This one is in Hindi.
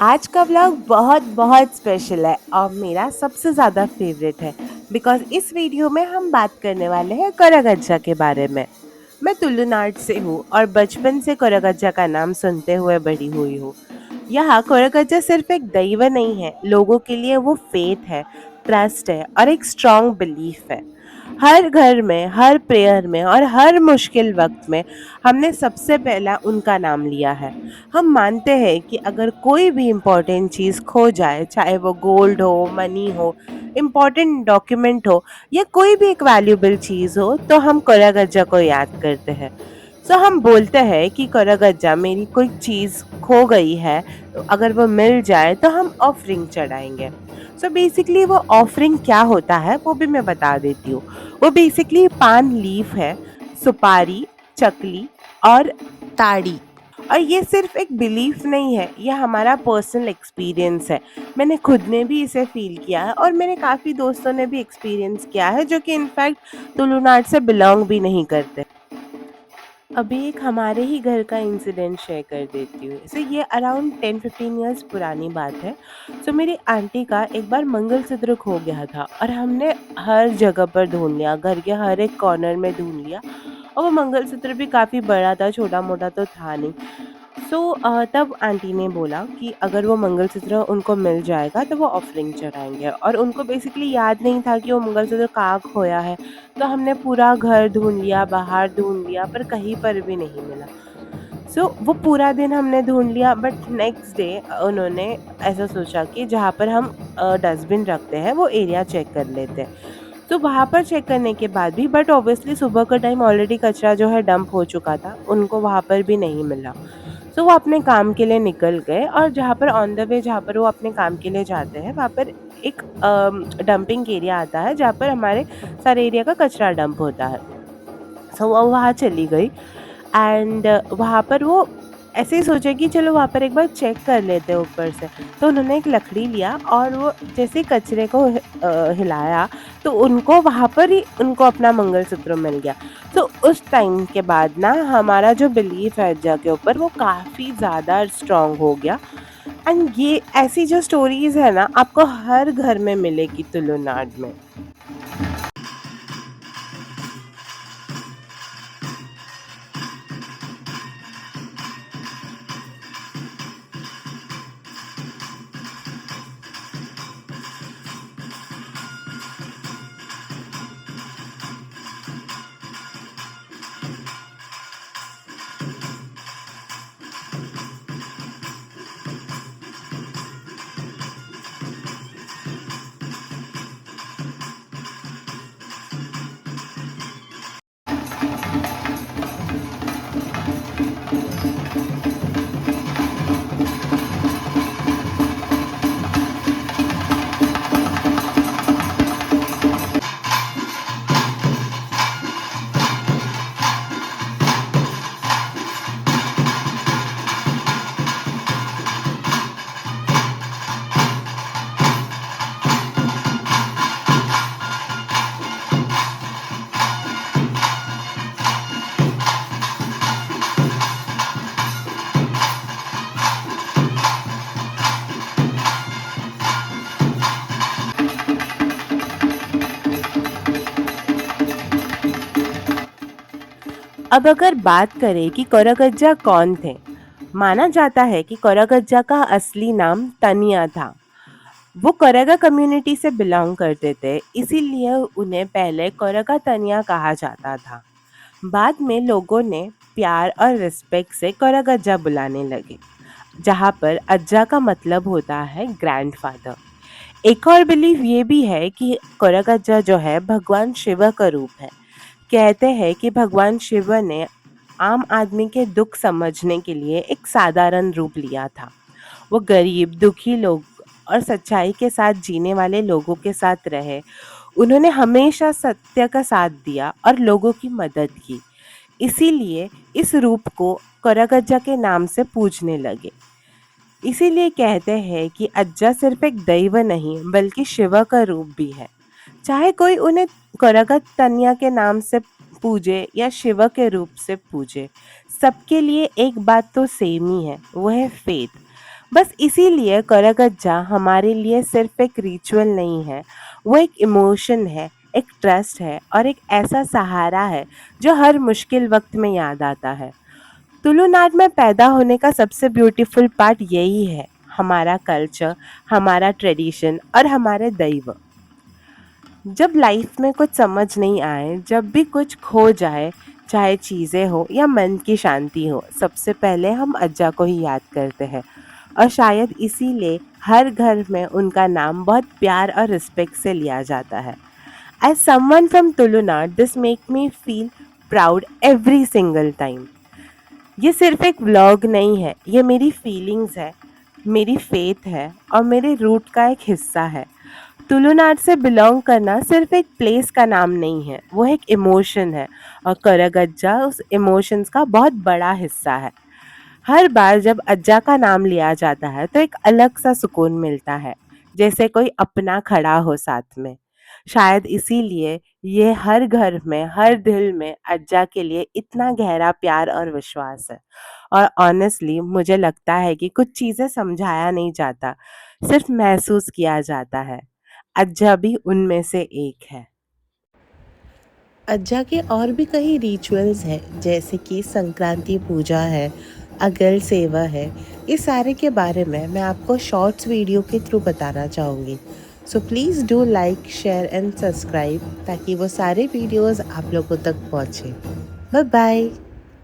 आज का व्लॉग बहुत बहुत स्पेशल है और मेरा सबसे ज़्यादा फेवरेट है बिकॉज इस वीडियो में हम बात करने वाले हैं कोरागज्जा के बारे में। मैं तुलुनाड से हूँ और बचपन से कोरागज्जा का नाम सुनते हुए बड़ी हुई हूँ। यहाँ कोरागज्जा सिर्फ एक दैव नहीं है, लोगों के लिए वो फेथ है, ट्रस्ट है और एक स्ट्रॉन्ग बिलीफ है। हर घर में, हर प्रेयर में और हर मुश्किल वक्त में हमने सबसे पहला उनका नाम लिया है। हम मानते हैं कि अगर कोई भी इम्पोर्टेंट चीज़ खो जाए, चाहे वो गोल्ड हो, मनी हो, इम्पोर्टेंट डॉक्यूमेंट हो या कोई भी एक वैल्यूएबल चीज़ हो, तो हम कोरागज्जा को याद करते हैं। सो हम बोलते हैं कि कोरागज्जा मेरी कोई चीज़ खो गई है, तो अगर वो मिल जाए तो हम ऑफरिंग चढ़ाएंगे। सो बेसिकली वो ऑफरिंग क्या होता है वो भी मैं बता देती हूँ। वो बेसिकली पान लीफ है, सुपारी, चकली और ताड़ी। और ये सिर्फ एक बिलीफ नहीं है, ये हमारा पर्सनल एक्सपीरियंस है। मैंने खुद ने भी इसे फील किया है और मेरे काफ़ी दोस्तों ने भी एक्सपीरियंस किया है जो कि इनफैक्ट तुलुनाड से बिलोंग भी नहीं करते। अभी एक हमारे ही घर का इंसिडेंट शेयर कर देती हूँ। सो ये अराउंड 10-15 ईयर्स पुरानी बात है। सो मेरी आंटी का एक बार मंगलसूत्र खो गया था और हमने हर जगह पर ढूंढ लिया, घर के हर एक कॉर्नर में ढूंढ लिया। और वो मंगलसूत्र भी काफ़ी बड़ा था, छोटा मोटा तो था नहीं। तब आंटी ने बोला कि अगर वो मंगलसूत्र उनको मिल जाएगा तो वो ऑफरिंग चढ़ाएंगे, और उनको बेसिकली याद नहीं था कि वो मंगलसूत्र कहाँ खोया है। तो हमने पूरा घर ढूंढ लिया, बाहर ढूंढ लिया, पर कहीं पर भी नहीं मिला। वो पूरा दिन हमने ढूंढ लिया, बट नेक्स्ट डे उन्होंने ऐसा सोचा कि जहाँ पर हम डस्टबिन रखते हैं वो एरिया चेक कर लेते हैं। तो वहाँ पर चेक करने के बाद भी, बट ऑब्वियसली सुबह का टाइम ऑलरेडी कचरा जो है डंप हो चुका था, उनको वहाँ पर भी नहीं मिला। वो अपने काम के लिए निकल गए, और जहाँ पर ऑन द वे जहाँ पर वो अपने काम के लिए जाते हैं वहाँ पर एक डंपिंग एरिया आता है जहाँ पर हमारे सारे एरिया का कचरा डंप होता है। वो वहाँ चली गई, एंड वहाँ पर वो ऐसे ही सोचा कि चलो वहाँ पर एक बार चेक कर लेते हैं ऊपर से। तो उन्होंने एक लकड़ी लिया और वो जैसे ही कचरे को हिलाया, तो उनको वहाँ पर ही उनको अपना मंगलसूत्र मिल गया। तो उस टाइम के बाद ना हमारा जो बिलीफ है अज्जा के ऊपर वो काफ़ी ज़्यादा स्ट्रॉन्ग हो गया। एंड ये ऐसी जो स्टोरीज है ना, आपको हर घर में मिलेगी तुलुनाड में। अब अगर बात करें कि कोरागज्जा कौन थे, माना जाता है कि कोरागज्जा का असली नाम तनिया था। वो कोरेगा कम्युनिटी से बिलोंग करते थे, इसीलिए उन्हें पहले कोरेगा तनिया कहा जाता था। बाद में लोगों ने प्यार और रिस्पेक्ट से कोरागज्जा बुलाने लगे, जहाँ पर अज्जा का मतलब होता है ग्रैंडफादर। एक और बिलीफ ये भी है कि कोरागज्जा जो है भगवान शिव का रूप है। कहते हैं कि भगवान शिव ने आम आदमी के दुख समझने के लिए एक साधारण रूप लिया था। वो गरीब, दुखी लोग और सच्चाई के साथ जीने वाले लोगों के साथ रहे। उन्होंने हमेशा सत्य का साथ दिया और लोगों की मदद की। इसीलिए इस रूप को कोरागज्जा के नाम से पूजने लगे। इसीलिए कहते हैं कि अज्जा सिर्फ एक दैव नहीं बल्कि शिव का रूप भी है। चाहे कोई उन्हें कोरागत तनिया के नाम से पूजे या शिव के रूप से पूजे, सबके लिए एक बात तो सेम ही है, वो है फेथ। बस इसीलिए करगज्जा हमारे लिए सिर्फ एक रिचुअल नहीं है, वो एक इमोशन है, एक ट्रस्ट है और एक ऐसा सहारा है जो हर मुश्किल वक्त में याद आता है। तुलुनाड में पैदा होने का सबसे ब्यूटीफुल पार्ट यही है, हमारा कल्चर, हमारा ट्रेडिशन और हमारे दैव। जब लाइफ में कुछ समझ नहीं आए, जब भी कुछ खो जाए, चाहे चीज़ें हो या मन की शांति हो, सबसे पहले हम अज्जा को ही याद करते हैं। और शायद इसीलिए हर घर में उनका नाम बहुत प्यार और रिस्पेक्ट से लिया जाता है। As someone from Tulunad, this make me feel proud every single time. ये सिर्फ एक व्लॉग नहीं है, ये मेरी फीलिंग्स है, मेरी फेथ है और मेरे रूट का एक हिस्सा है। तुलुनाड से बिलोंग करना सिर्फ एक प्लेस का नाम नहीं है, वो एक इमोशन है और करगज्जा उस इमोशंस का बहुत बड़ा हिस्सा है। हर बार जब अज्जा का नाम लिया जाता है तो एक अलग सा सुकून मिलता है, जैसे कोई अपना खड़ा हो साथ में। शायद इसीलिए ये हर घर में, हर दिल में अज्जा के लिए इतना गहरा प्यार और विश्वास है। और ऑनेस्टली मुझे लगता है कि कुछ चीज़ें समझाया नहीं जाता, सिर्फ महसूस किया जाता है। अज्जा भी उनमें से एक है। अज्जा के और भी कई रिचुअल्स हैं, जैसे कि संक्रांति पूजा है, अगल सेवा है। इस सारे के बारे में मैं आपको शॉर्ट्स वीडियो के थ्रू बताना चाहूँगी। So please do like, share and subscribe ताकि वो सारे वीडियोस आप लोगों तक पहुँचे। Bye bye.